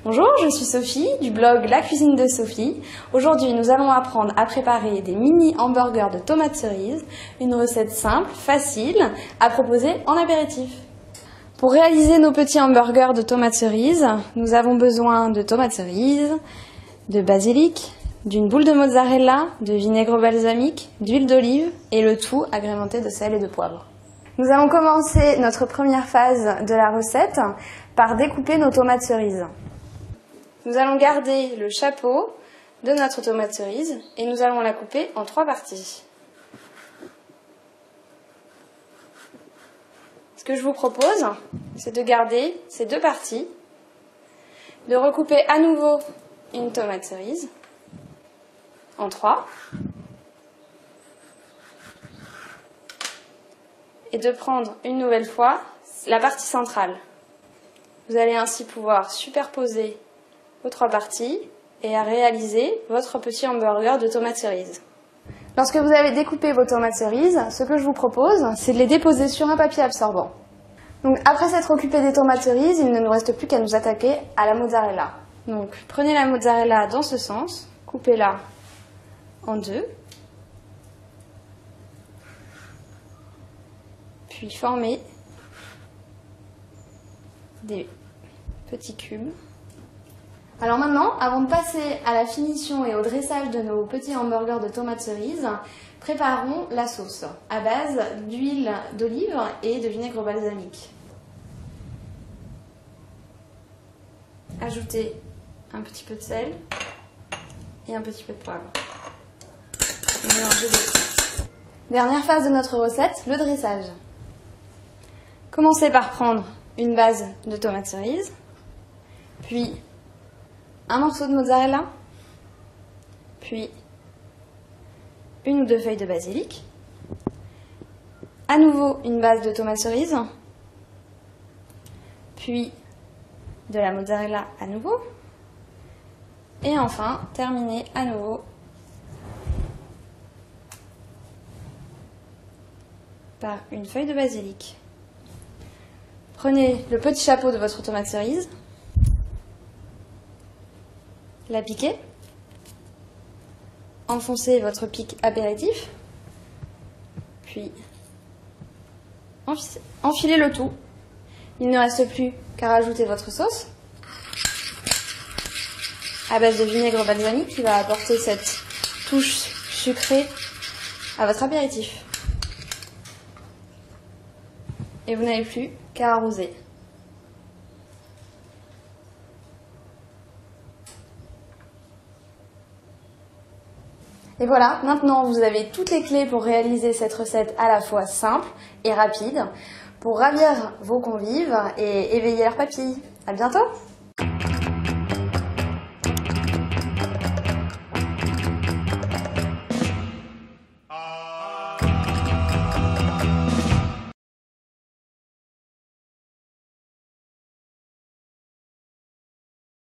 Bonjour, je suis Sophie du blog La Cuisine de Sophie. Aujourd'hui, nous allons apprendre à préparer des mini hamburgers de tomates cerises, une recette simple, facile, à proposer en apéritif. Pour réaliser nos petits hamburgers de tomates cerises, nous avons besoin de tomates cerises, de basilic, d'une boule de mozzarella, de vinaigre balsamique, d'huile d'olive et le tout agrémenté de sel et de poivre. Nous allons commencer notre première phase de la recette par découper nos tomates cerises. Nous allons garder le chapeau de notre tomate cerise et nous allons la couper en 3 parties. Ce que je vous propose, c'est de garder ces 2 parties, de recouper à nouveau une tomate cerise en 3 et de prendre une nouvelle fois la partie centrale. Vous allez ainsi pouvoir superposer vos 3 parties et à réaliser votre petit hamburger de tomates cerises. Lorsque vous avez découpé vos tomates cerises, ce que je vous propose, c'est de les déposer sur un papier absorbant. Donc après s'être occupé des tomates cerises, il ne nous reste plus qu'à nous attaquer à la mozzarella. Donc prenez la mozzarella dans ce sens, coupez-la en 2, puis formez des petits cubes. Alors maintenant, avant de passer à la finition et au dressage de nos petits hamburgers de tomates cerises, préparons la sauce à base d'huile d'olive et de vinaigre balsamique. Ajoutez un petit peu de sel et un petit peu de poivre. Mélangez le tout. Dernière phase de notre recette, le dressage. Commencez par prendre une base de tomates cerises, puis un morceau de mozzarella, puis 1 ou 2 feuilles de basilic, à nouveau une base de tomates cerises, puis de la mozzarella à nouveau, et enfin terminer à nouveau par une feuille de basilic. Prenez le petit chapeau de votre tomate cerise, la piquez, enfoncez votre pic apéritif, puis enfilez le tout. Il ne reste plus qu'à rajouter votre sauce à base de vinaigre balsamique qui va apporter cette touche sucrée à votre apéritif. Et vous n'avez plus qu'à arroser. Et voilà, maintenant vous avez toutes les clés pour réaliser cette recette à la fois simple et rapide, pour ravir vos convives et éveiller leurs papilles. À bientôt!